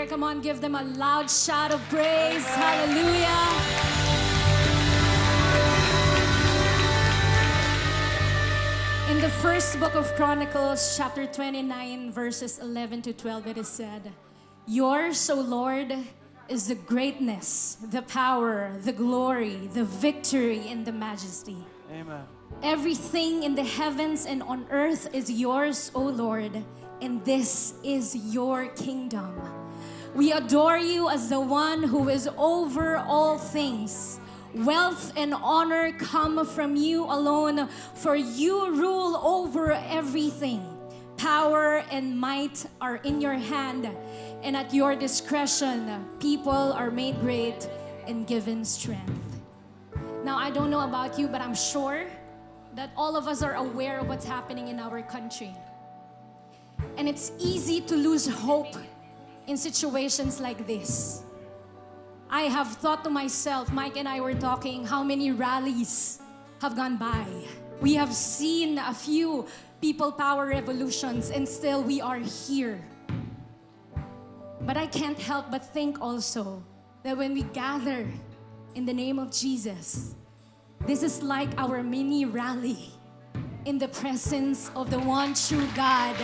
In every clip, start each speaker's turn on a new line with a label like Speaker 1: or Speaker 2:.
Speaker 1: together. Come on, give them a loud shout of praise. Hallelujah. In the first book of Chronicles, chapter 29, verses 11 to 12, it is said, Yours, O Lord, is the greatness, the power, the glory, the victory, and the majesty.
Speaker 2: Amen.
Speaker 1: Everything in the heavens and on earth is yours, O Lord, and this is your kingdom. We adore you as the one who is over all things. Wealth and honor come from you alone, for you rule over everything. Power and might are in your hand, and at your discretion, people are made great and given strength. Now, I don't know about you, but I'm sure that all of us are aware of what's happening in our country. And it's easy to lose hope in situations like this. I have thought to myself, Mike and I were talking, how many rallies have gone by. We have seen a few people power revolutions, and still we are here. But I can't help but think also that when we gather in the name of Jesus, this is like our mini rally in the presence of the one true God.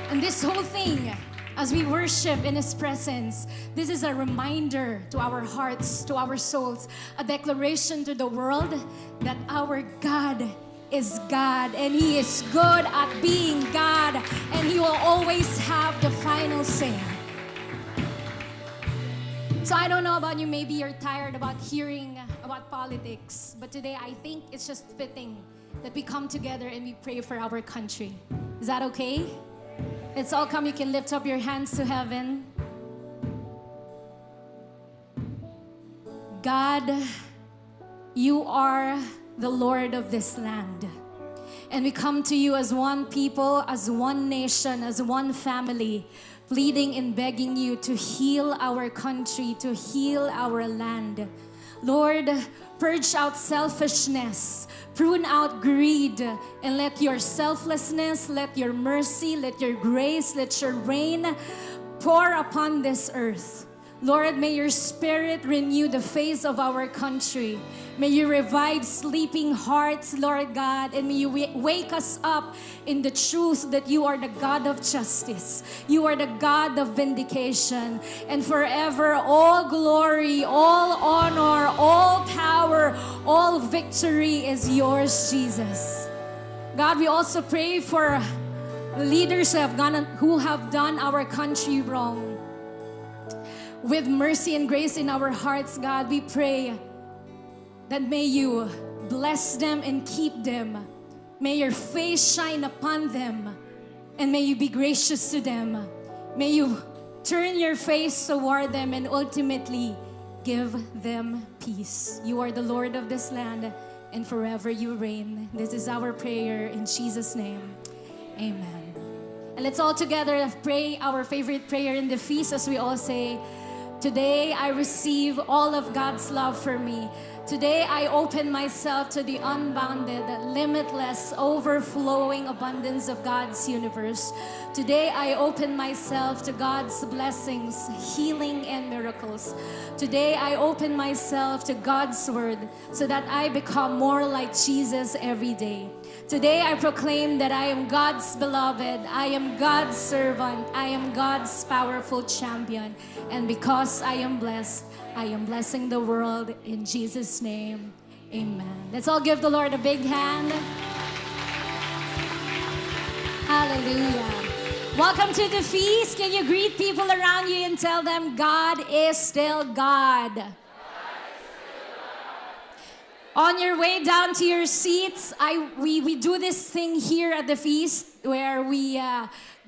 Speaker 1: And this whole thing, as we worship in His presence, this is a reminder to our hearts, to our souls, a declaration to the world that our God is God, and He is good at being God, and He will always have the final say. So I don't know about you, maybe you're tired about hearing about politics, but today I think it's just fitting that we come together and we pray for our country. Is that okay? Let's all come. You can lift up your hands to heaven. God, you are the Lord of this land. And we come to you as one people, as one nation, as one family, pleading and begging you to heal our country, to heal our land. Lord, purge out selfishness, prune out greed, and let your selflessness, let your mercy, let your grace, let your rain pour upon this earth. Lord, may your Spirit renew the face of our country. May you revive sleeping hearts, Lord God, and may you wake us up in the truth that you are the God of justice. You are the God of vindication. And forever, all glory, all honor, all power, all victory is yours, Jesus. God, we also pray for leaders who have done our country wrong. With mercy and grace in our hearts, God, we pray that may you bless them and keep them. May your face shine upon them, and may you be gracious to them. May you turn your face toward them and ultimately give them peace. You are the Lord of this land, and forever you reign. This is our prayer in Jesus' name. Amen. And let's all together pray our favorite prayer in the feast as we all say, Today I receive all of God's love for me. Today I open myself to the unbounded, limitless, overflowing abundance of God's universe. Today I open myself to God's blessings, healing, and miracles. Today I open myself to God's word so that I become more like Jesus every day. Today I proclaim that I am God's beloved, I am God's servant, I am God's powerful champion. And because I am blessed, I am blessing the world in Jesus' name. Amen. Let's all give the Lord a big hand. Hallelujah. Welcome to the feast. Can you greet people around you and tell them God is still God? On your way down to your seats, we do this thing here at the feast where we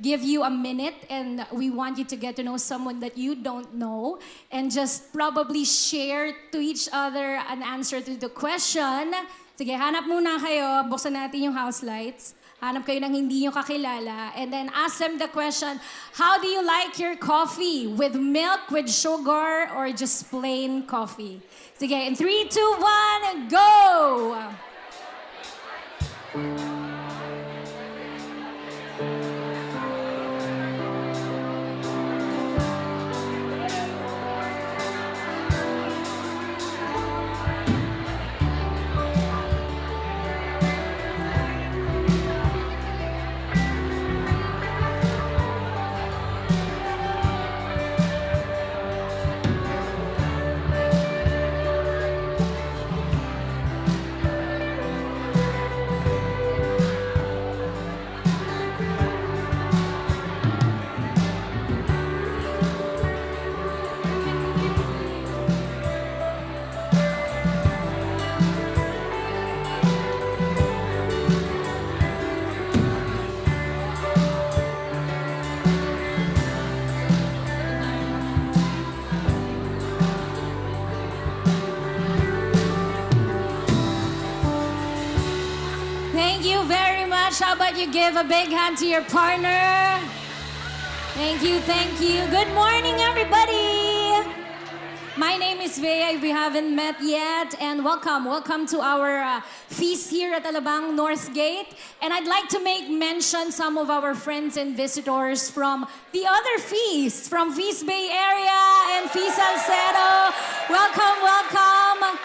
Speaker 1: give you a minute and we want you to get to know someone that you don't know and just probably share to each other an answer to the question. Sige, hanap muna kayo, buksan natin yung house lights. Hanap kayo ng hindi nyo kakilala. And then ask them the question, how do you like your coffee? With milk, with sugar, or just plain coffee? Sige, in 3, 2, 1, go! Thank you very much. How about you give a big hand to your partner? Thank you, thank you. Good morning, everybody. My name is Vea, if we haven't met yet, and welcome to our feast here at Alabang North Gate. And I'd like to make mention some of our friends and visitors from the other feasts, from Feast Bay Area and Feast Salcedo. Welcome.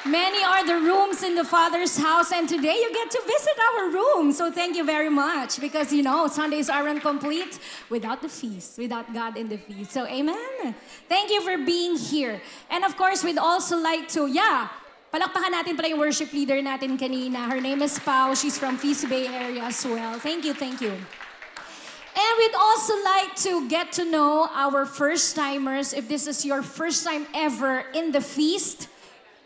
Speaker 1: Many are the rooms in the Father's house, and today you get to visit our room. So thank you very much, because Sundays aren't complete without the feast, without God in the feast. So amen. Thank you for being here. And of course, we'd also like to, palakpakan natin pala yung worship leader natin kanina. Her name is Pau. She's from Feast Bay Area as well. Thank you. And we'd also like to get to know our first-timers. If this is your first time ever in the feast,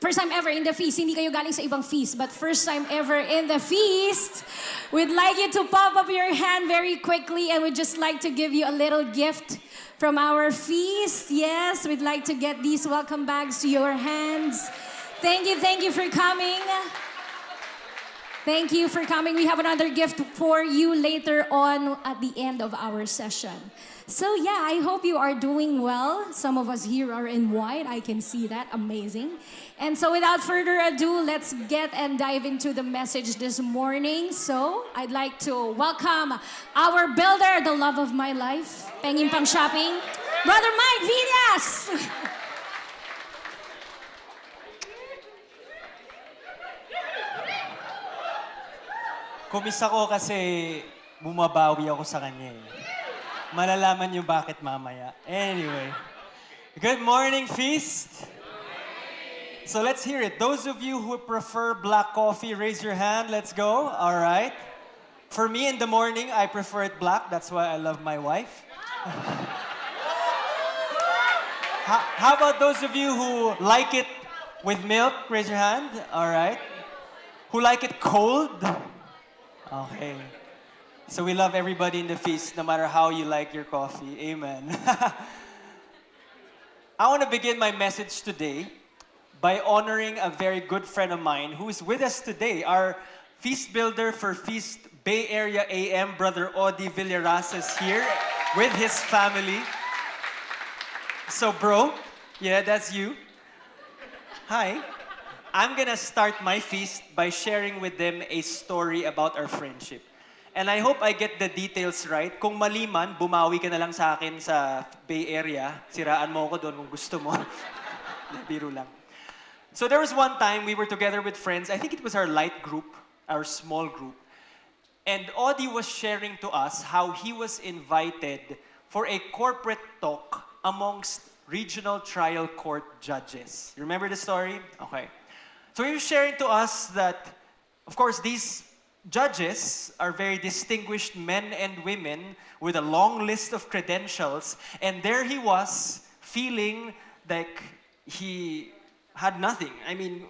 Speaker 1: hindi kayo galing sa ibang feast, but first time ever in the feast, we'd like you to pop up your hand very quickly, and we'd just like to give you a little gift from our feast. Yes, we'd like to get these welcome bags to your hands. Thank you for coming. Thank you for coming. We have another gift for you later on at the end of our session. So I hope you are doing well. Some of us here are in white. I can see that. Amazing. And so without further ado, let's get and dive into the message this morning. So I'd like to welcome our builder, the love of my life, Pengin Pang Shopping, Brother Mike Villas.
Speaker 2: Kumis ako kasi bumabawi ako sa kanya eh. Malalaman niyo bakit mamaya. Anyway, good morning, Feast. So let's hear it. Those of you who prefer black coffee, raise your hand. Let's go. All right. For me in the morning, I prefer it black. That's why I love my wife. How about those of you who like it with milk? Raise your hand. All right. Who like it cold? Okay. So we love everybody in the feast, no matter how you like your coffee. Amen. I want to begin my message today by honoring a very good friend of mine who is with us today. Our feast builder for Feast Bay Area AM, Brother Odi Villaras, is here with his family. So bro, that's you. Hi. I'm gonna start my feast by sharing with them a story about our friendship. And I hope I get the details right. Kung mali man, bumawi ka na lang sa akin sa Bay Area. Siraan mo ako doon kung gusto mo. Biro lang. So there was one time we were together with friends. I think it was our light group, our small group. And Odi was sharing to us how he was invited for a corporate talk amongst regional trial court judges. You remember the story? Okay. So he was sharing to us that, of course, these judges are very distinguished men and women with a long list of credentials. And there he was, feeling like he had nothing. I mean,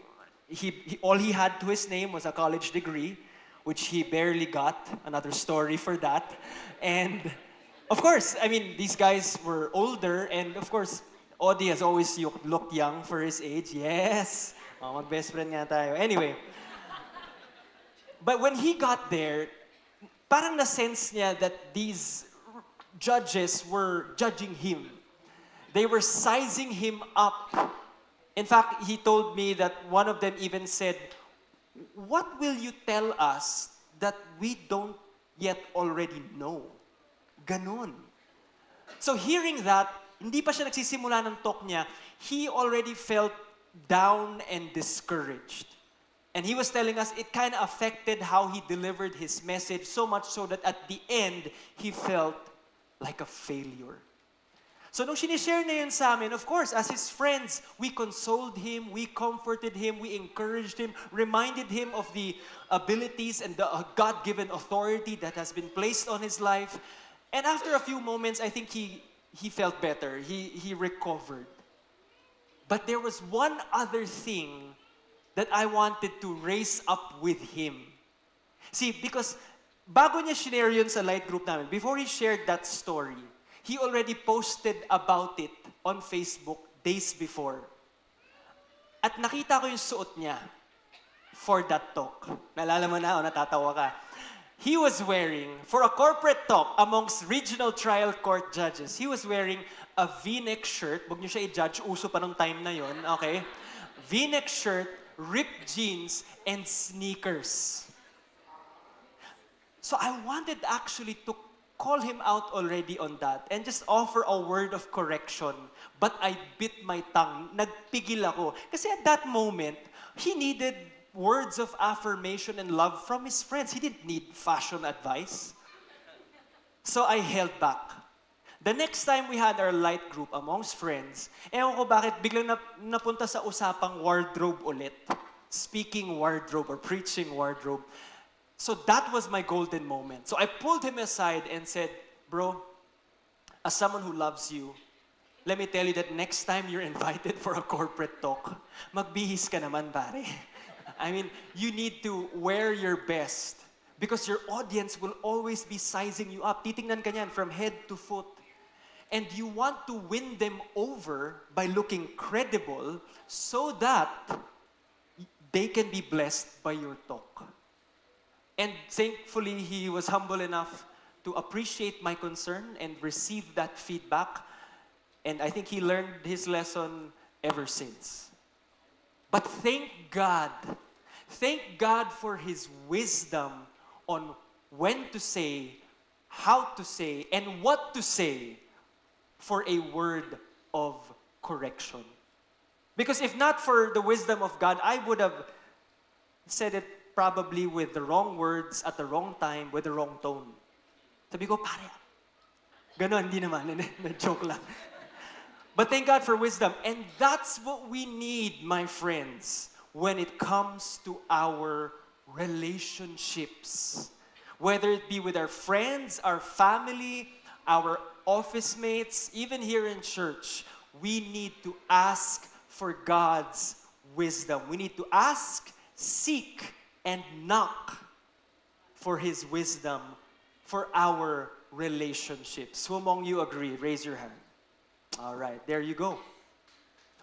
Speaker 2: all he had to his name was a college degree, which he barely got. Another story for that. And, of course, I mean, these guys were older. And, of course, Odi has always looked young for his age. Yes. Mag-best friend nga tayo. Anyway. But when he got there, parang na-sense niya that these judges were judging him. They were sizing him up. In fact, he told me that one of them even said, "What will you tell us that we don't yet already know?" Ganon. So hearing that, hindi pa siya nagsisimula ng talk niya, he already felt down and discouraged. And he was telling us it kind of affected how he delivered his message, so much so that at the end, he felt like a failure. So nung sinishare na yun sa amin, of course, as his friends, we consoled him, we comforted him, we encouraged him, reminded him of the abilities and the God-given authority that has been placed on his life. And after a few moments, I think he felt better. He recovered. But there was one other thing that I wanted to raise up with him. See, because bago niya share yun sa light group namin, before he shared that story, he already posted about it on Facebook days before. At nakita ko yung suot niya. for that talk. Naalala mo na o natatawa ka? He was wearing, for a corporate talk amongst regional trial court judges, he was wearing a V-neck shirt. Huwag niyo siya i-judge, uso pa nung time na yon, okay? V-neck shirt, ripped jeans, and sneakers. So I wanted actually to call him out already on that and just offer a word of correction. But I bit my tongue. Nagpigil ako. Kasi at that moment, he needed words of affirmation and love from his friends. He didn't need fashion advice. So I held back. The next time we had our light group amongst friends, ewan ko bakit biglang napunta sa usapang wardrobe ulit. Speaking wardrobe or preaching wardrobe. So that was my golden moment. So I pulled him aside and said, bro, as someone who loves you, let me tell you that next time you're invited for a corporate talk, magbihis ka naman, pare. I mean, you need to wear your best because your audience will always be sizing you up. Titingnan ka niyan from head to foot. And you want to win them over by looking credible so that they can be blessed by your talk. And thankfully, he was humble enough to appreciate my concern and receive that feedback. And I think he learned his lesson ever since. But thank God for his wisdom on when to say, how to say, and what to say for a word of correction. Because if not for the wisdom of God, I would have said it probably with the wrong words at the wrong time with the wrong tone. Sabi ko, pare, ganon, hindi naman, na-joke lang. But thank God for wisdom. And that's what we need, my friends, when it comes to our relationships. Whether it be with our friends, our family, our office mates, even here in church, we need to ask for God's wisdom. We need to ask, seek, and knock for His wisdom for our relationships. Who among you agree? Raise your hand. All right, there you go.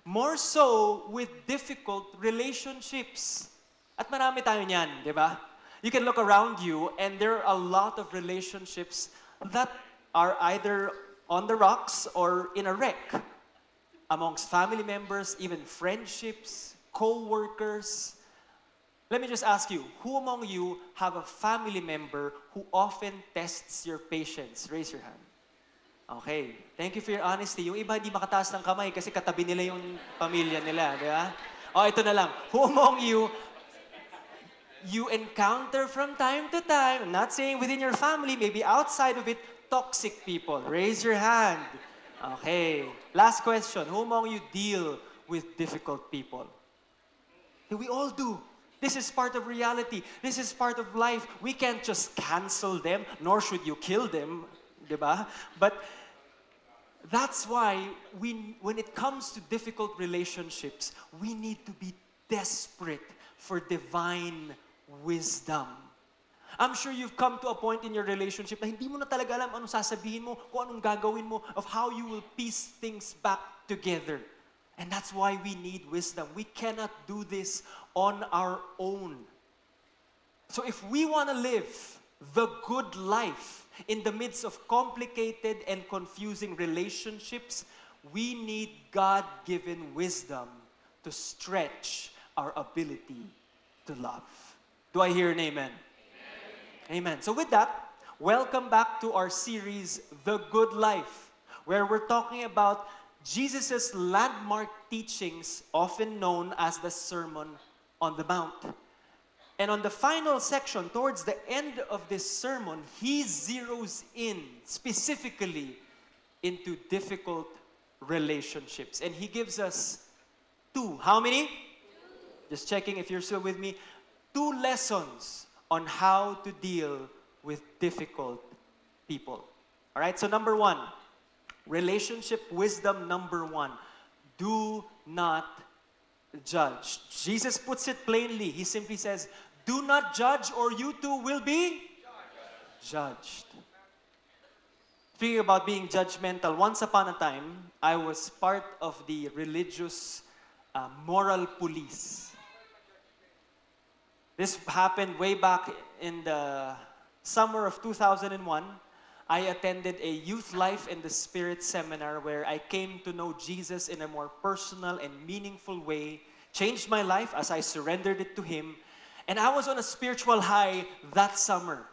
Speaker 2: More so with difficult relationships. At marami tayo niyan, di ba? You can look around you and there are a lot of relationships that are either on the rocks or in a wreck. Amongst family members, even friendships, co-workers. Let me just ask you, who among you have a family member who often tests your patience? Raise your hand. Okay. Thank you for your honesty. Yung iba hindi makataas ng kamay kasi katabi nila yung pamilya nila, di ba? O, ito na lang. Who among you encounter from time to time, I'm not saying within your family, maybe outside of it, toxic people? Raise your hand. Okay. Last question. Who among you deal with difficult people? We all do. This is part of reality. This is part of life. We can't just cancel them, nor should you kill them, diba? But that's why when it comes to difficult relationships, we need to be desperate for divine wisdom. I'm sure you've come to a point in your relationship na hindi mo na talaga alam anong sasabihin mo, kung anong gagawin mo, of how you will piece things back together. And that's why we need wisdom. We cannot do this on our own. So if we want to live the good life in the midst of complicated and confusing relationships, we need God-given wisdom to stretch our ability to love. Do I hear an amen? Amen. So with that, welcome back to our series, The Good Life, where we're talking about Jesus' landmark teachings, often known as the Sermon on the Mount. And on the final section, towards the end of this sermon, he zeroes in specifically into difficult relationships. And he gives us two. How many? Just checking if you're still with me. 2 lessons on how to deal with difficult people. All right, so number 1, relationship wisdom number 1, do not judge. Jesus puts it plainly. He simply says, do not judge or you too will be judged. Speaking about being judgmental, once upon a time, I was part of the religious moral police. This happened way back in the summer of 2001. I attended a Youth Life in the Spirit seminar where I came to know Jesus in a more personal and meaningful way, changed my life as I surrendered it to Him, and I was on a spiritual high that summer.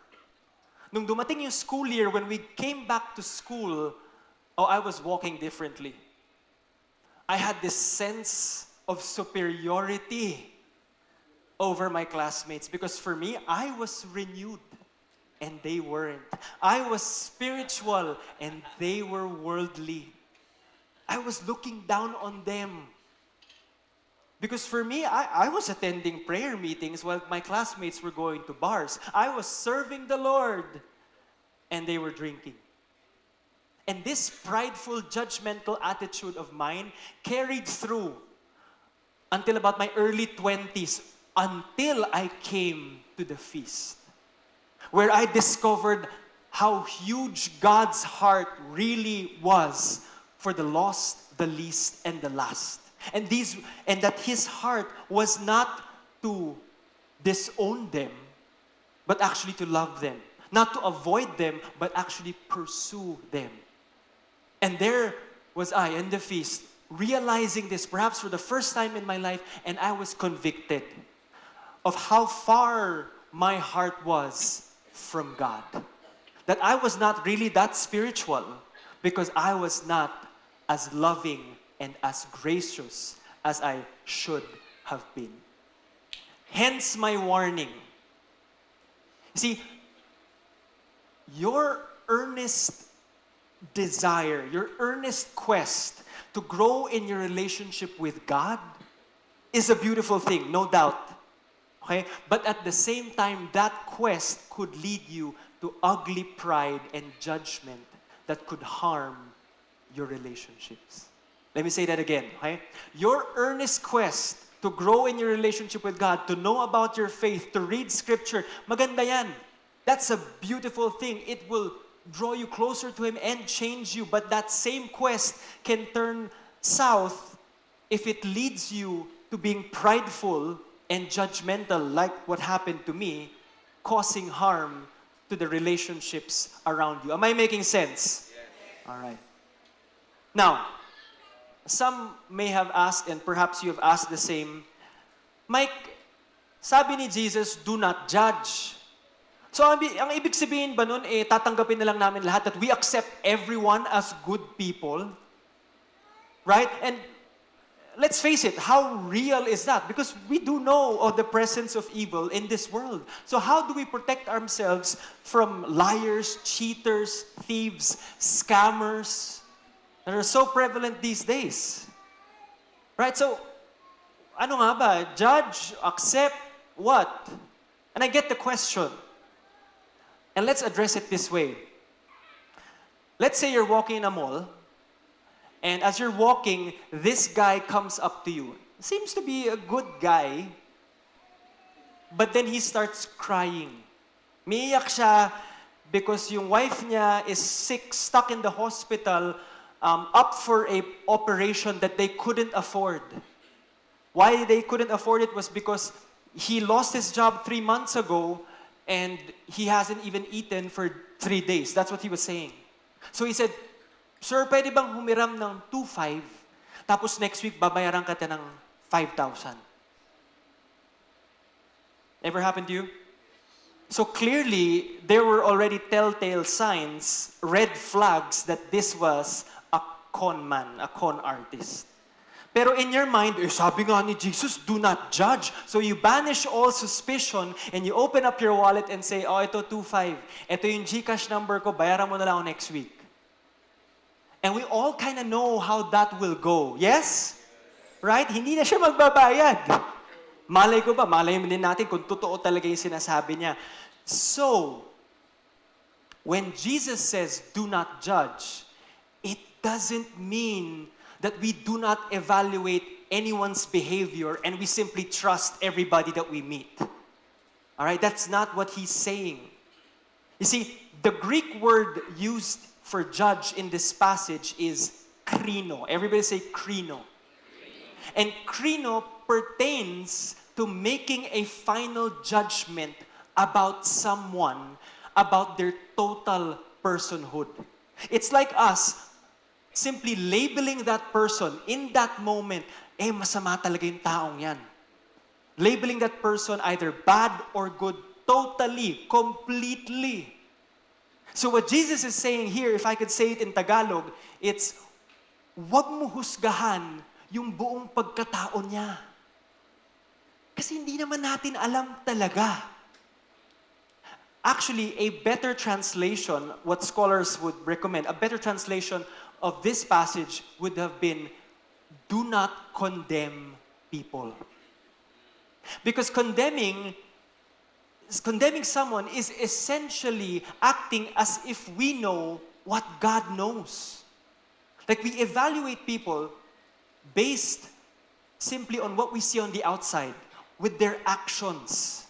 Speaker 2: Nung dumating yung school year, when we came back to school, I was walking differently. I had this sense of superiority over my classmates because for me, I was renewed and they weren't. I was spiritual and they were worldly. I was looking down on them. Because for me, I was attending prayer meetings while my classmates were going to bars. I was serving the Lord and they were drinking. And this prideful, judgmental attitude of mine carried through until about my early 20s, until I came to the feast, where I discovered how huge God's heart really was for the lost, the least, and the last. And that His heart was not to disown them, but actually to love them. Not to avoid them, but actually pursue them. And there was I in the feast, realizing this perhaps for the first time in my life, and I was convicted of how far my heart was from God. That I was not really that spiritual because I was not as loving and as gracious as I should have been. Hence my warning. See, your earnest desire, your earnest quest to grow in your relationship with God is a beautiful thing, no doubt. Okay? But at the same time, that quest could lead you to ugly pride and judgment that could harm your relationships. Let me say that again. Okay? Your earnest quest to grow in your relationship with God, to know about your faith, to read Scripture, maganda yan. That's a beautiful thing. It will draw you closer to Him and change you. But that same quest can turn south if it leads you to being prideful and judgmental, like what happened to me, causing harm to the relationships around you. Am I making sense? Yes. All right. Now, some may have asked, and perhaps you have asked the same, Mike, sabi ni Jesus, do not judge. So, ang ibig sabihin ba nun, tatanggapin na lang namin lahat that we accept everyone as good people? Right? And let's face it, how real is that? Because we do know of the presence of evil in this world. So how do we protect ourselves from liars, cheaters, thieves, scammers that are so prevalent these days? Right? So, ano nga ba? Judge, accept, what? And I get the question. And let's address it this way. Let's say you're walking in a mall, and as you're walking, this guy comes up to you. Seems to be a good guy, but then he starts crying. Umiiyak siya because yung wife niya is sick, stuck in the hospital, up for a operation that they couldn't afford. Why they couldn't afford it was because he lost his job 3 months ago, and he hasn't even eaten for 3 days. That's what he was saying. So he said, Sir, pwede bang humiram ng 2,500, tapos next week babayaran ka ng 5,000? Ever happened to you? So clearly, there were already telltale signs, red flags, that this was a con man, a con artist. Pero in your mind, sabi nga ni Jesus, do not judge. So you banish all suspicion and you open up your wallet and say, ito 2,500. Ito yung GCash number ko, bayaran mo na lang ako next week. And we all kind of know how that will go. Yes? Right? Hindi na siya magbabayad. Malay ko ba? Malay mo din natin kung totoo talaga yung sinasabi niya. So, when Jesus says, do not judge, it doesn't mean that we do not evaluate anyone's behavior and we simply trust everybody that we meet. All right? That's not what he's saying. You see, the Greek word used for judge in this passage is krino. Everybody say krino. And krino pertains to making a final judgment about someone, about their total personhood. It's like us simply labeling that person in that moment, masama talaga yung taong yan. Labeling that person either bad or good, totally, completely. So what Jesus is saying here, if I could say it in Tagalog, it's, wag mo husgahan yung buong pagkatao niya. Kasi hindi naman natin alam talaga. Actually, a better translation, what scholars would recommend, a better translation of this passage would have been, do not condemn people. Because condemning someone is essentially acting as if we know what God knows. Like we evaluate people based simply on what we see on the outside, with their actions.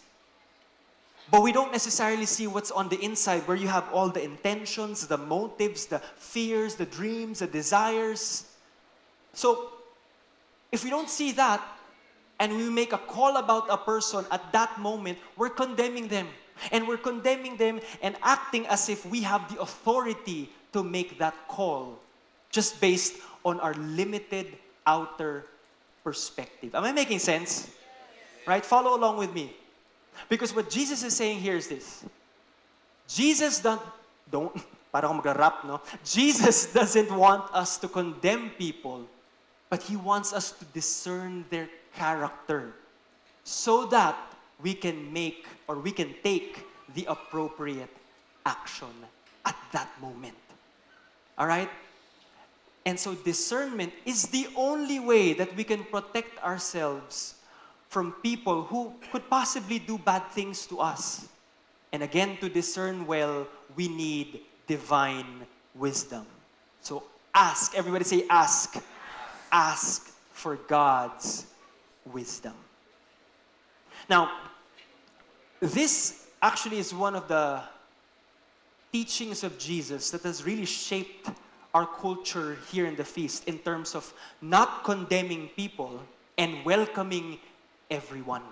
Speaker 2: But we don't necessarily see what's on the inside, where you have all the intentions, the motives, the fears, the dreams, the desires. So, if we don't see that, and we make a call about a person at that moment, we're condemning them. And we're condemning them and acting as if we have the authority to make that call, just based on our limited outer perspective. Am I making sense? Right? Follow along with me. Because what Jesus is saying here is this. Jesus para akong magra-rap, no? Jesus doesn't want us to condemn people, but He wants us to discern their character so that we can make or we can take the appropriate action at that moment. All right? And so discernment is the only way that we can protect ourselves from people who could possibly do bad things to us. And again, to discern well, we need divine wisdom. So ask, everybody say ask. Ask for God's wisdom. Now, this actually is one of the teachings of Jesus that has really shaped our culture here in the feast in terms of not condemning people and welcoming everyone.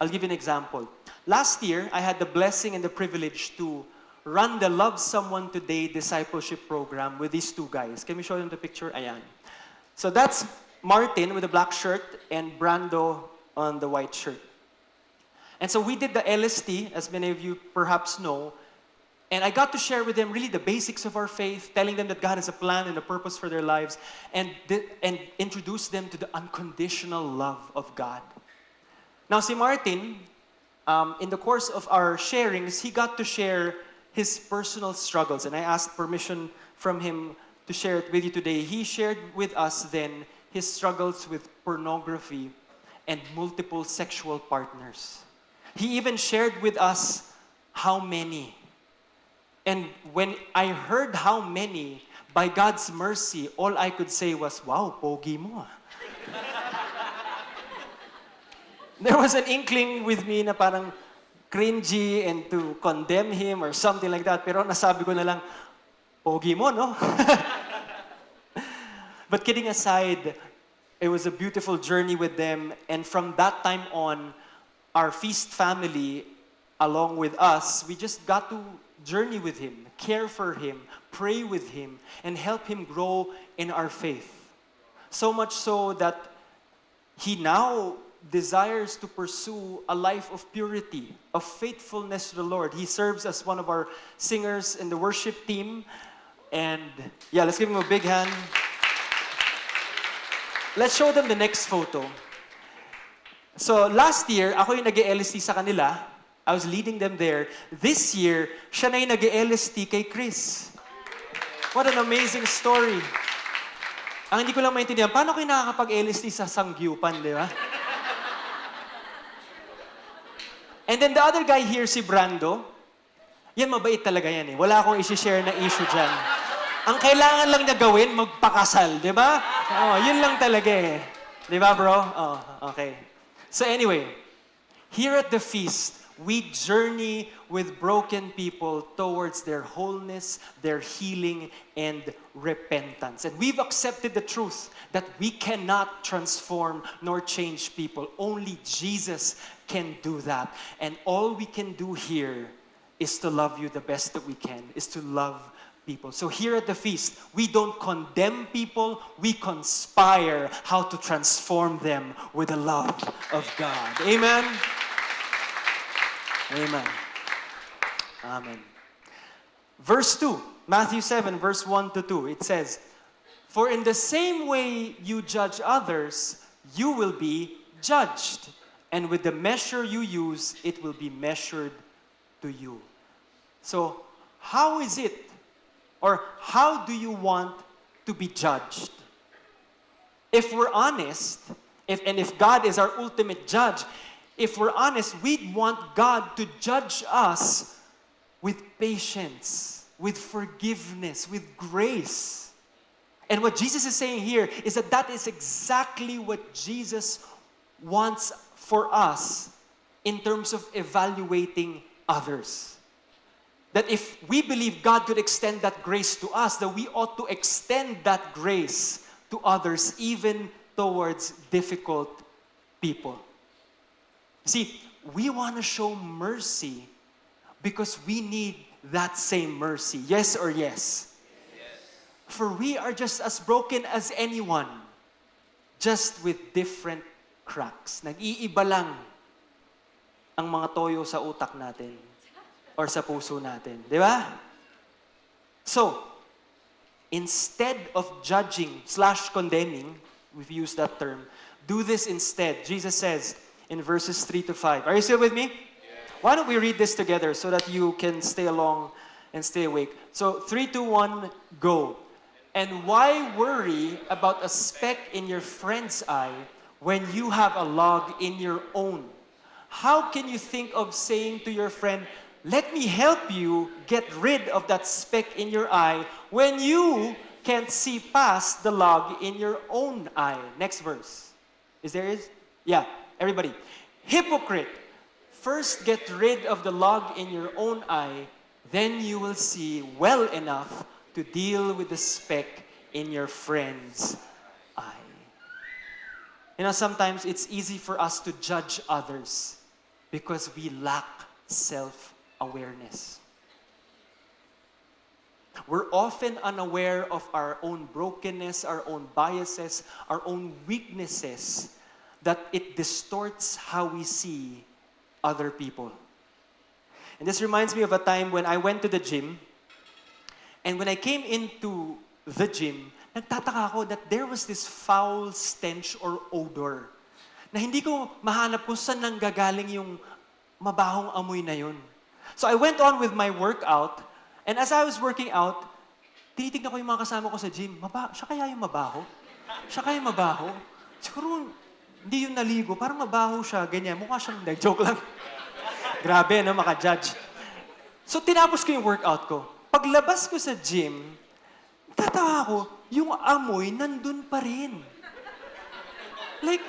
Speaker 2: I'll give you an example. Last year, I had the blessing and the privilege to run the Love Someone Today discipleship program with these two guys. Can we show them the picture? Ayan. So that's Martin with the black shirt and Brando on the white shirt. And so we did the LST, as many of you perhaps know, and I got to share with them really the basics of our faith, telling them that God has a plan and a purpose for their lives, and introduce them to the unconditional love of God. Now, si Martin, in the course of our sharings, he got to share his personal struggles, and I asked permission from him to share it with you today. He shared with us then his struggles with pornography and multiple sexual partners. He even shared with us how many. And when I heard how many, by God's mercy, all I could say was, wow, pogi mo ah. There was an inkling with me na parang cringy and to condemn him or something like that. Pero nasabi ko na lang, pogi mo, no? But kidding aside, it was a beautiful journey with them. And from that time on, our Feast family, along with us, we just got to journey with him, care for him, pray with him, and help him grow in our faith. So much so that he now desires to pursue a life of purity, of faithfulness to the Lord. He serves as one of our singers in the worship team. And yeah, let's give him a big hand. Let's show them the next photo. So last year, ako yung nag-LST sa kanila. I was leading them there. This year, siya na yung nag-LST kay Chris. What an amazing story. Ang hindi ko lang maintindihan, paano kayo nakakapag-LST sa Sangyupan, di ba? And then the other guy here, si Brando, yan mabait talaga yan eh. Wala akong isi-share na issue dyan. Ang kailangan lang niya gawin, magpakasal, di ba? Oh, yun lang talaga eh. Di ba, bro? Oh, okay. So anyway, here at the feast, we journey with broken people towards their wholeness, their healing, and repentance. And we've accepted the truth that we cannot transform nor change people. Only Jesus can do that. And all we can do here is to love you the best that we can, is to love people. So here at the feast, we don't condemn people, we conspire how to transform them with the love of God. Amen? Amen. Amen. Verse 2, Matthew 7, verse 1 to 2, it says, "For in the same way you judge others, you will be judged. And with the measure you use, it will be measured to you." So, how is it, or how do you want to be judged? If we're honest, if God is our ultimate judge, if we're honest, we'd want God to judge us with patience, with forgiveness, with grace. And what Jesus is saying here is that is exactly what Jesus wants for us in terms of evaluating others. That if we believe God could extend that grace to us, that we ought to extend that grace to others, even towards difficult people. See, we want to show mercy because we need that same mercy. Yes or yes? Yes. For we are just as broken as anyone, just with different cracks. Nag-iiba lang ang mga toyo sa utak natin or sa puso natin. Di ba? So, instead of judging / condemning, we've used that term, do this instead. Jesus says in verses 3 to 5. Are you still with me? Yeah. Why don't we read this together so that you can stay along and stay awake. So 3, 2, 1, go. "And why worry about a speck in your friend's eye when you have a log in your own? How can you think of saying to your friend, 'Let me help you get rid of that speck in your eye,' when you can't see past the log in your own eye?" Next verse. Yeah, everybody. "Hypocrite, first get rid of the log in your own eye, then you will see well enough to deal with the speck in your friend's eye." You know, sometimes it's easy for us to judge others because we lack self-awareness. We're often unaware of our own brokenness, our own biases, our own weaknesses, that it distorts how we see other people. And this reminds me of a time when I went to the gym, and when I came into the gym, nagtataka ako that there was this foul stench or odor na hindi ko mahanap kung saan nanggagaling yung mabahong amoy na yun. So I went on with my workout, and as I was working out, tinitignan ko yung mga kasama ko sa gym. Siya kaya yung mabaho? Siya kaya yung mabaho? Siguro, hindi yung naligo. Parang mabaho siya, ganyan. Mukha siyang joke lang. Grabe, no? Maka-judge. So, tinapos ko yung workout ko. Paglabas ko sa gym, tatawa ko, yung amoy nandun pa rin. Like,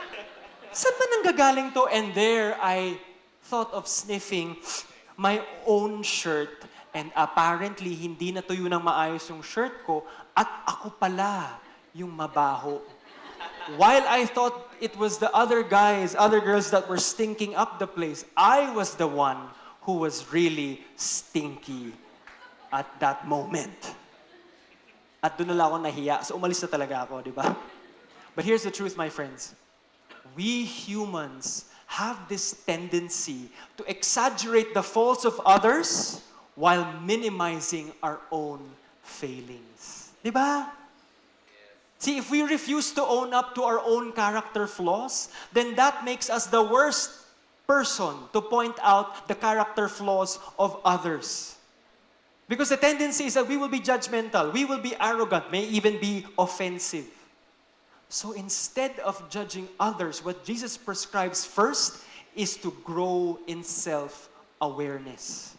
Speaker 2: saan ba nanggagaling to? And there, I thought of sniffing my own shirt, and apparently, hindi natuyo ng maayos yung shirt ko, at ako pala yung mabaho. While I thought it was the other girls that were stinking up the place, I was the one who was really stinky at that moment. At doon na lang ako nahiya. So umalis na talaga ako, di ba? But here's the truth, my friends. We humans have this tendency to exaggerate the faults of others while minimizing our own failings. Di ba? See, if we refuse to own up to our own character flaws, then that makes us the worst person to point out the character flaws of others. Because the tendency is that we will be judgmental, we will be arrogant, may even be offensive. So instead of judging others, what Jesus prescribes first is to grow in self-awareness.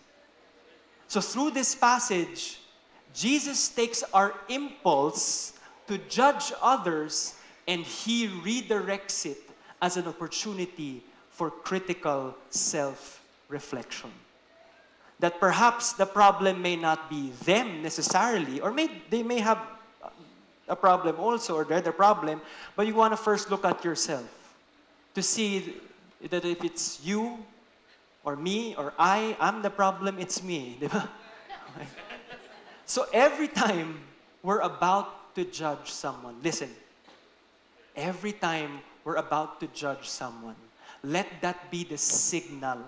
Speaker 2: So through this passage, Jesus takes our impulse to judge others, and He redirects it as an opportunity for critical self reflection. That perhaps the problem may not be them necessarily, or they may have a problem also, or they're the problem, but you want to first look at yourself to see that if it's you or me or I'm the problem, it's me. Di ba? So every time we're about to judge someone, listen, every time we're about to judge someone, let that be the signal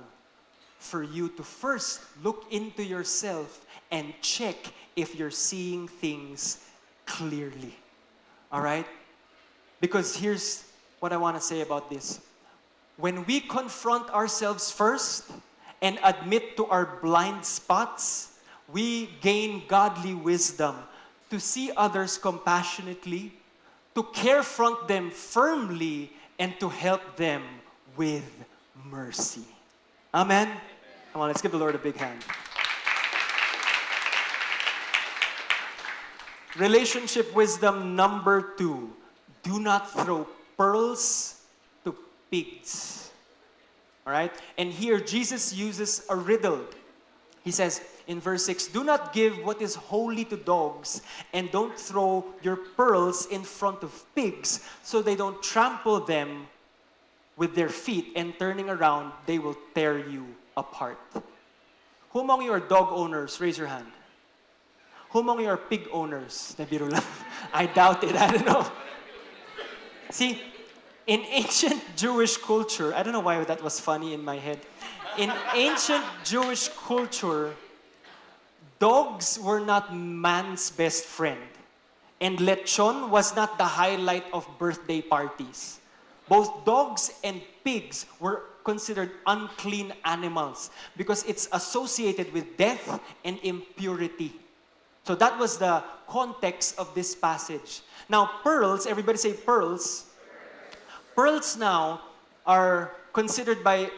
Speaker 2: for you to first look into yourself and check if you're seeing things clearly. All right? Because here's what I want to say about this. When we confront ourselves first and admit to our blind spots, we gain godly wisdom to see others compassionately, to confront them firmly, and to help them with mercy. Amen? Come on, let's give the Lord a big hand. Relationship wisdom number 2. Do not throw pearls to pigs. All right? And here, Jesus uses a riddle. He says in verse 6, do not give what is holy to dogs, and don't throw your pearls in front of pigs, so they don't trample them with their feet, and turning around, they will tear you apart. Who among you are dog owners? Raise your hand. Who among you are pig owners? Nabiro lang. I doubt it. I don't know. See, in ancient Jewish culture, I don't know why that was funny in my head. In ancient Jewish culture, dogs were not man's best friend. And lechon was not the highlight of birthday parties. Both dogs and pigs were considered unclean animals because it's associated with death and impurity. So that was the context of this passage. Now, pearls, everybody say pearls. Pearls now are considered by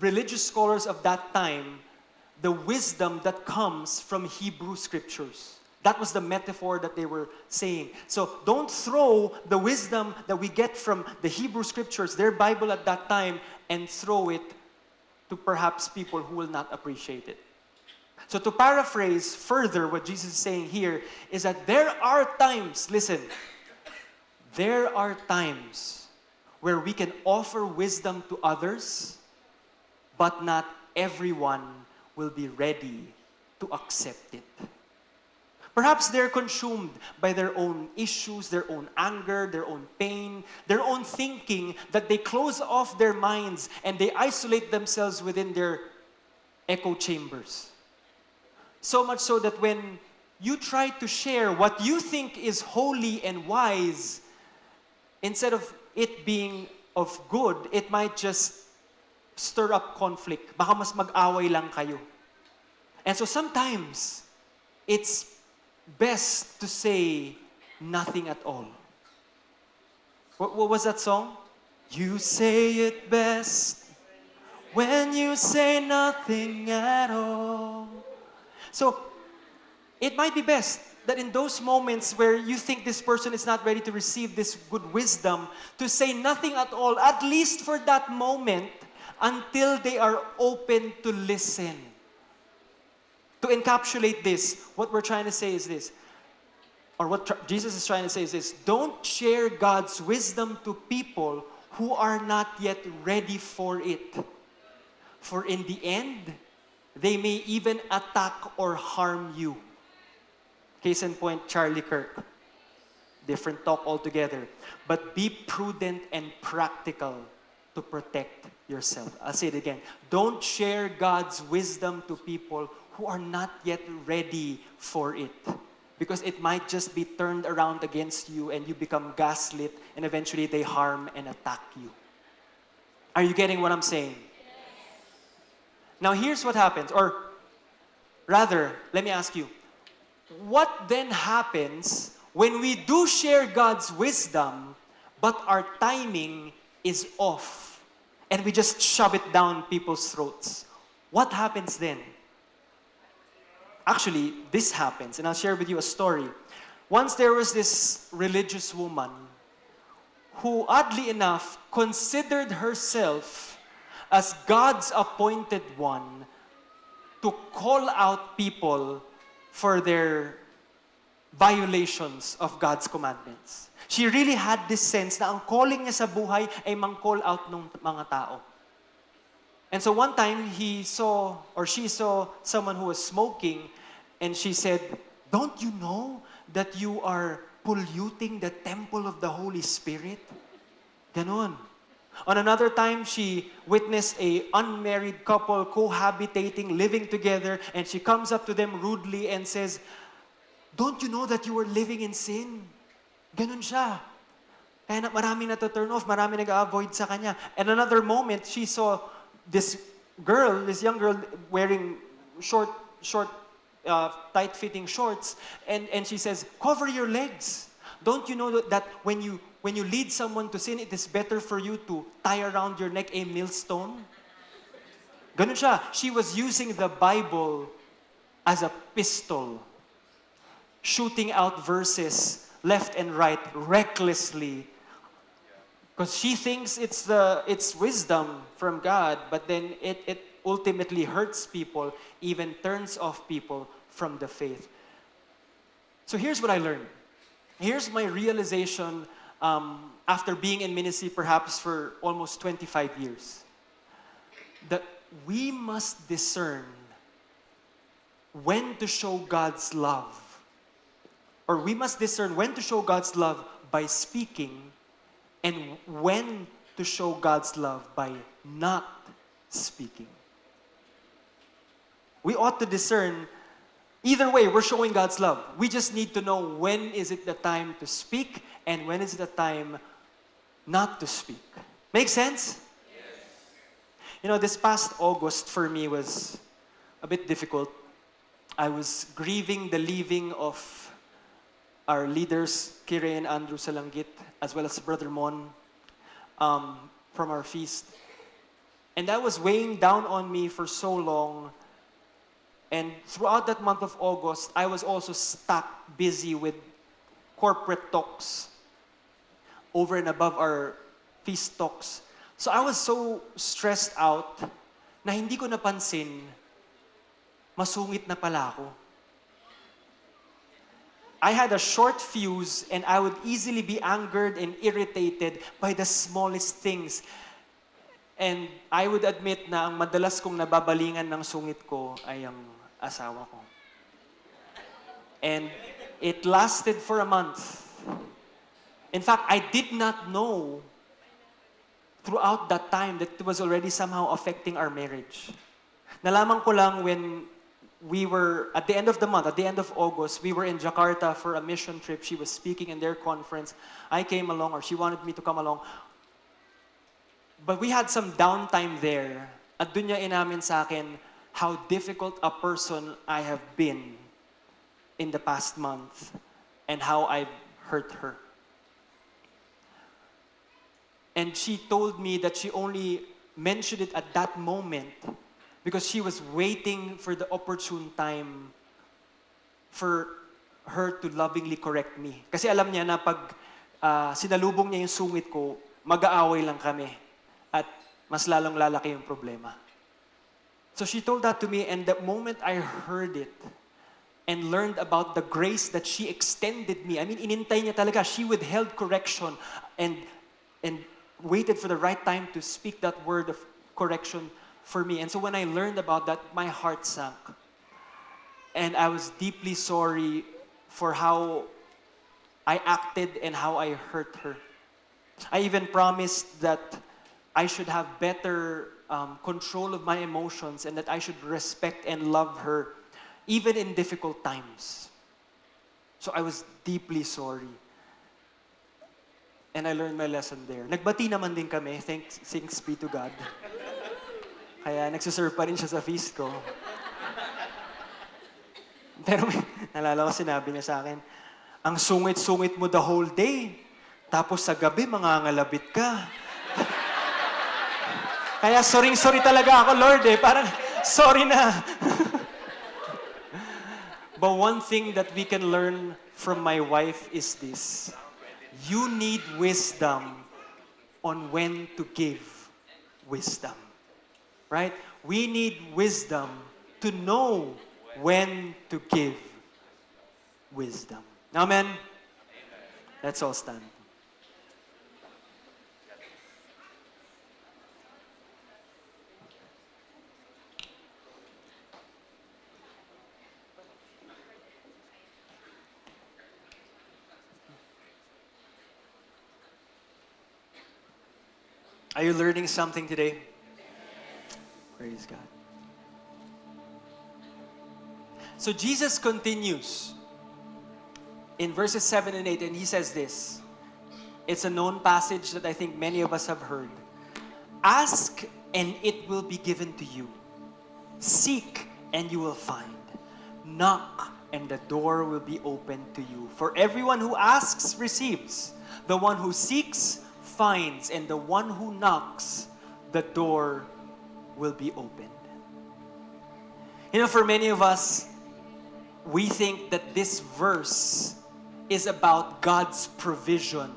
Speaker 2: religious scholars of that time the wisdom that comes from Hebrew scriptures. That was the metaphor that they were saying. So don't throw the wisdom that we get from the Hebrew scriptures, their Bible at that time, and throw it to perhaps people who will not appreciate it. So to paraphrase further what Jesus is saying here is that there are times, listen, there are times where we can offer wisdom to others, but not everyone will be ready to accept it. Perhaps they're consumed by their own issues, their own anger, their own pain, their own thinking, that they close off their minds and they isolate themselves within their echo chambers. So much so that when you try to share what you think is holy and wise, instead of it being of good, it might just stir up conflict. Baka mas mag-away lang kayo. And so sometimes, it's best to say nothing at all. What was that song? You say it best when you say nothing at all. So, it might be best that in those moments where you think this person is not ready to receive this good wisdom, to say nothing at all, at least for that moment, until they are open to listen. To encapsulate this, what we're trying to say is this, or what Jesus is trying to say is this: don't share God's wisdom to people who are not yet ready for it. For in the end, they may even attack or harm you. Case in point, Charlie Kirk. Different talk altogether. But be prudent and practical to protect yourself. I'll say it again. Don't share God's wisdom to people who are not yet ready for it. Because it might just be turned around against you and you become gaslit and eventually they harm and attack you. Are you getting what I'm saying? Now here's what happens, or rather, let me ask you, what then happens when we do share God's wisdom, but our timing is off, and we just shove it down people's throats? What happens then? Actually, this happens, and I'll share with you a story. Once there was this religious woman who, oddly enough, considered herself as God's appointed one to call out people for their violations of God's commandments. She really had this sense na ang calling niya sa buhay ay mang-call out ng mga tao. And so one time, she saw someone who was smoking, and she said, "Don't you know that you are polluting the temple of the Holy Spirit?" Ganon. On another time, she witnessed a unmarried couple cohabitating, living together, and she comes up to them rudely and says, "Don't you know that you are living in sin?" Ganon siya. Kaya maraming turn off, maraming nag-avoid sa kanya. And another moment, she saw this young girl wearing short, tight-fitting shorts, and she says, "Cover your legs. Don't you know that when you lead someone to sin, it is better for you to tie around your neck a millstone?" Ganun siya. She was using the Bible as a pistol, shooting out verses left and right recklessly, because she thinks it's wisdom from God, but then it ultimately hurts people, even turns off people from the faith. So here's what I learned. Here's my realization after being in ministry perhaps for almost 25 years. That we must discern when to show God's love. Or we must discern when to show God's love by speaking and when to show God's love by not speaking. We ought to discern. Either way, we're showing God's love. We just need to know when is it the time to speak and when is it the time not to speak. Make sense? Yes. You know, this past August for me was a bit difficult. I was grieving the leaving of our leaders, Kire and Andrew Salangit, as well as Brother Mon, from our feast. And that was weighing down on me for so long. And throughout that month of August, I was also stuck busy with corporate talks over and above our feast talks. So I was so stressed out na hindi ko napansin, masungit na pala ako. I had a short fuse and I would easily be angered and irritated by the smallest things. And I would admit na ang madalas kong nababalingan ng sungit ko ay ang asawa ko. And it lasted for a month. In fact, I did not know throughout that time that it was already somehow affecting our marriage. Nalaman ko lang when we were, at the end of the month, at the end of August, we were in Jakarta for a mission trip. She was speaking in their conference. I came along, or she wanted me to come along. But we had some downtime there. At dun niya inamin sa akin how difficult a person I have been in the past month and how I've hurt her. And she told me that she only mentioned it at that moment because she was waiting for the opportune time for her to lovingly correct me. Kasi alam niya na pag sinalubong niya yung sungit ko, mag-aaway lang kami at mas lalong lalaki yung problema. So she told that to me, and the moment I heard it and learned about the grace that she extended me, I mean, inintay niya talaga. She withheld correction and waited for the right time to speak that word of correction for me. And so when I learned about that, my heart sank. And I was deeply sorry for how I acted and how I hurt her. I even promised that I should have better control of my emotions and that I should respect and love her even in difficult times. So I was deeply sorry. And I learned my lesson there. Nagbati naman din kami, thanks be to God. Kaya nagsiserve pa rin siya sa feast ko. Pero nalala ko sinabi niya sa akin, ang sungit-sungit mo the whole day, tapos sa gabi mangangalabit ka. Kaya sorry talaga ako, Lord eh. Parang, sorry na. But one thing that we can learn from my wife is this. You need wisdom on when to give wisdom. right? We need wisdom to know when to give wisdom. Amen? Let's all stand. Are you learning something today? Praise God. So Jesus continues in verses 7 and 8, and he says this. It's a known passage that I think many of us have heard. Ask and it will be given to you. Seek and you will find. Knock and the door will be opened to you. For everyone who asks receives. The one who seeks finds, and the one who knocks, the door will be opened. You know, for many of us, we think that this verse is about God's provision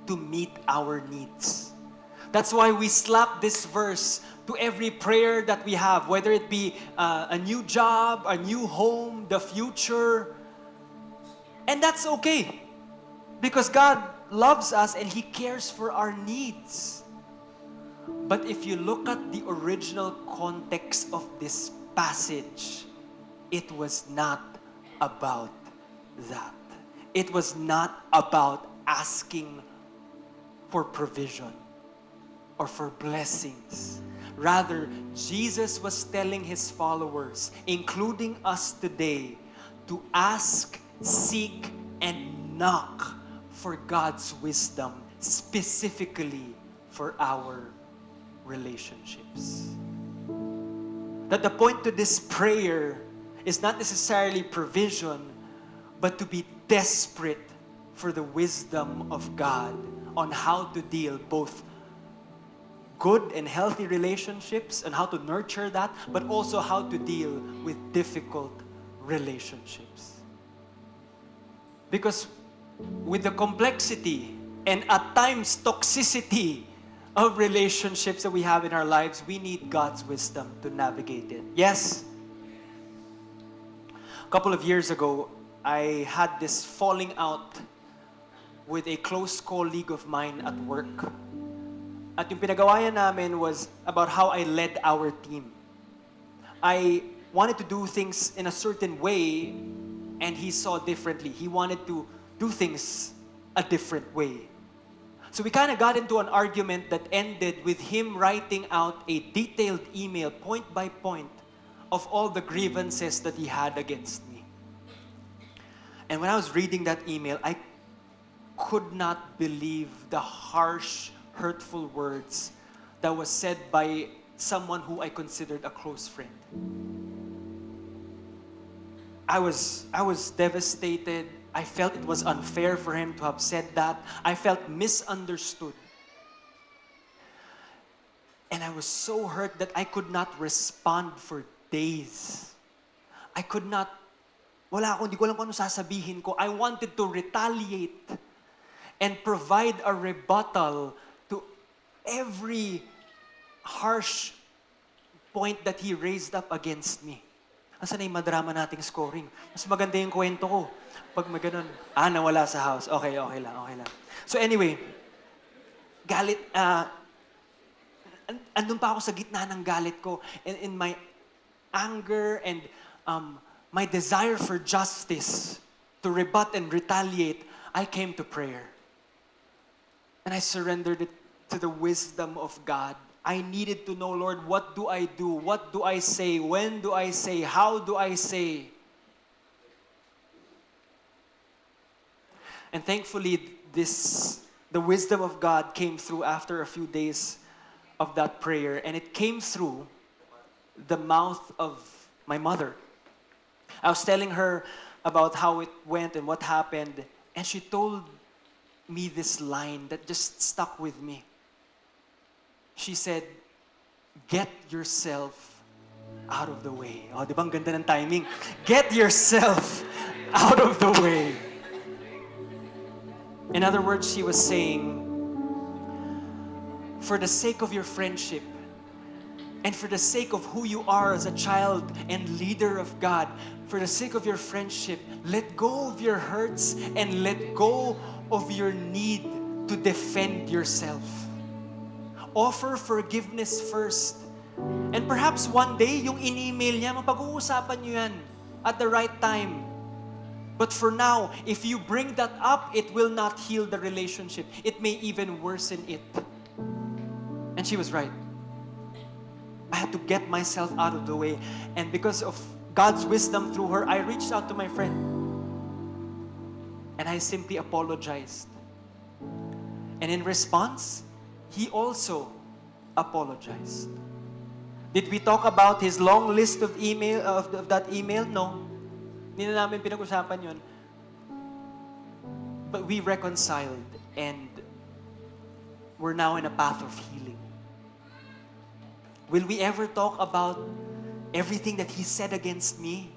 Speaker 2: to meet our needs. That's why we slap this verse to every prayer that we have, whether it be a new job, a new home, the future. And that's okay, because God loves us and He cares for our needs. But if you look at the original context of this passage, it was not about that. It was not about asking for provision or for blessings. Rather, Jesus was telling His followers, including us today, to ask, seek, and knock for God's wisdom, specifically for our relationships. That the point to this prayer is not necessarily provision, but to be desperate for the wisdom of God on how to deal both good and healthy relationships and how to nurture that, but also how to deal with difficult relationships. Because with the complexity and at times toxicity of relationships that we have in our lives, we need God's wisdom to navigate it. Yes? A couple of years ago, I had this falling out with a close colleague of mine at work. At yung pinagawayan namin was about how I led our team. I wanted to do things in a certain way, and he saw differently. He wanted to do things a different way. So we kind of got into an argument that ended with him writing out a detailed email, point by point, of all the grievances that he had against me. And when I was reading that email, I could not believe the harsh, hurtful words that was said by someone who I considered a close friend. I was devastated. I felt it was unfair for him to have said that. I felt misunderstood. And I was so hurt that I could not respond for days. I could not, hindi ko alam kung ano sasabihin ko. I wanted to retaliate and provide a rebuttal to every harsh point that he raised up against me. Asan na yung madrama nating scoring? Mas maganda yung kwento ko. Pag may ganun, nawala sa house. Okay lang. So anyway, galit, andun pa ako sa gitna ng galit ko. And in my anger and my desire for justice, to rebut and retaliate, I came to prayer. And I surrendered it to the wisdom of God. I needed to know, Lord, what do I do? What do I say? When do I say? How do I say? And thankfully, the wisdom of God came through after a few days of that prayer. And it came through the mouth of my mother. I was telling her about how it went and what happened. And she told me this line that just stuck with me. She said, "Get yourself out of the way." Oh, di ba ang ganda ng timing? Get yourself out of the way. In other words, she was saying, for the sake of your friendship And for the sake of who you are as a child and leader of God, for the sake of your friendship, let go of your hurts and let go of your need to defend yourself. Offer forgiveness first. And perhaps one day, yung in-email niya, mapag-uusapan niyo yan at the right time. But for now, if you bring that up, it will not heal the relationship. It may even worsen it. And she was right. I had to get myself out of the way. And because of God's wisdom through her, I reached out to my friend. And I simply apologized. And in response, he also apologized. Did we talk about his long list of that email? No. Hindi na namin pinag-usapan yun. But we reconciled and we're now in a path of healing. Will we ever talk about everything that he said against me?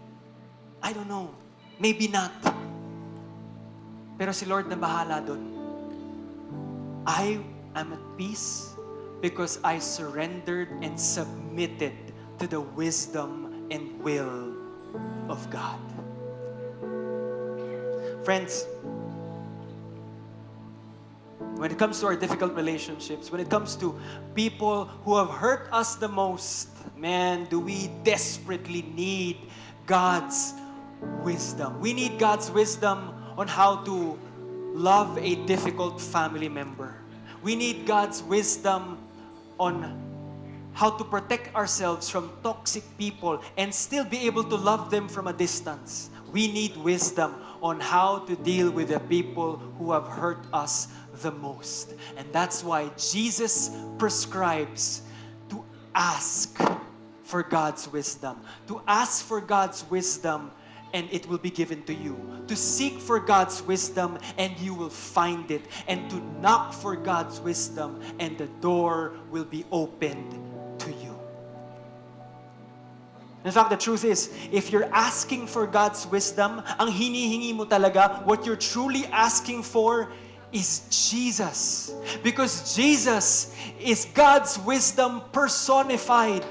Speaker 2: I don't know. Maybe not. Pero si Lord na bahala dun. I am at peace because I surrendered and submitted to the wisdom and will of God. Friends, when it comes to our difficult relationships, when it comes to people who have hurt us the most, man, do we desperately need God's wisdom. We need God's wisdom on how to love a difficult family member. We need God's wisdom on how to protect ourselves from toxic people and still be able to love them from a distance. We need wisdom on how to deal with the people who have hurt us the most. And that's why Jesus prescribes to ask for God's wisdom. To ask for God's wisdom and it will be given to you. To seek for God's wisdom and you will find it. And to knock for God's wisdom and the door will be opened to you. In fact, the truth is, if you're asking for God's wisdom, ang hinihingi mo talaga, what you're truly asking for is Jesus. Because Jesus is God's wisdom personified.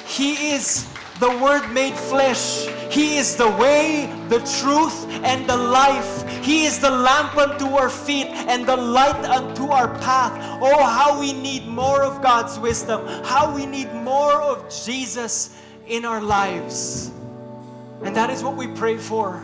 Speaker 2: He is the Word made flesh. He is the way, the truth, and the life. He is the lamp unto our feet and the light unto our path. Oh, how we need more of God's wisdom. How we need more of Jesus in our lives. And that is what we pray for.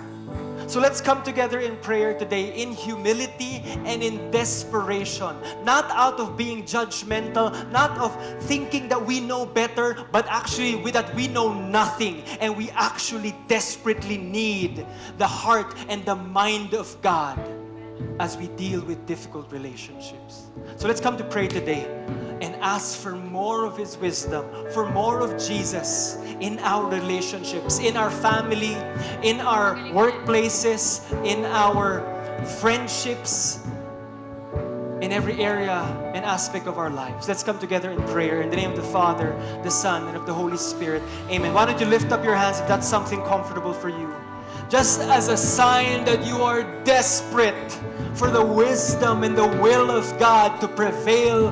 Speaker 2: So let's come together in prayer today in humility and in desperation. Not out of being judgmental, not of thinking that we know better, but actually with that we know nothing. And we actually desperately need the heart and the mind of God as we deal with difficult relationships. So let's come to pray today and ask for more of His wisdom, for more of Jesus in our relationships, in our family, in our workplaces, in our friendships, in every area and aspect of our lives. Let's come together in prayer in the name of the Father, the Son, and of the Holy Spirit. Amen. Why don't you lift up your hands if that's something comfortable for you? Just as a sign that you are desperate for the wisdom and the will of God to prevail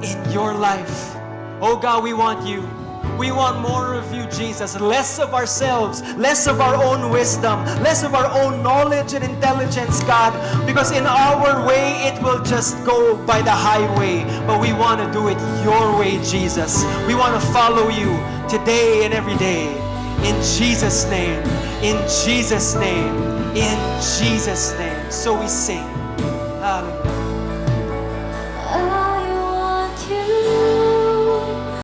Speaker 2: in your life. Oh God, we want you. We want more of you, Jesus. Less of ourselves, less of our own wisdom, less of our own knowledge and intelligence, God. Because in our way, it will just go by the highway. But we want to do it your way, Jesus. We want to follow you today and every day. In Jesus' name, in Jesus' name, in Jesus' name. So we sing.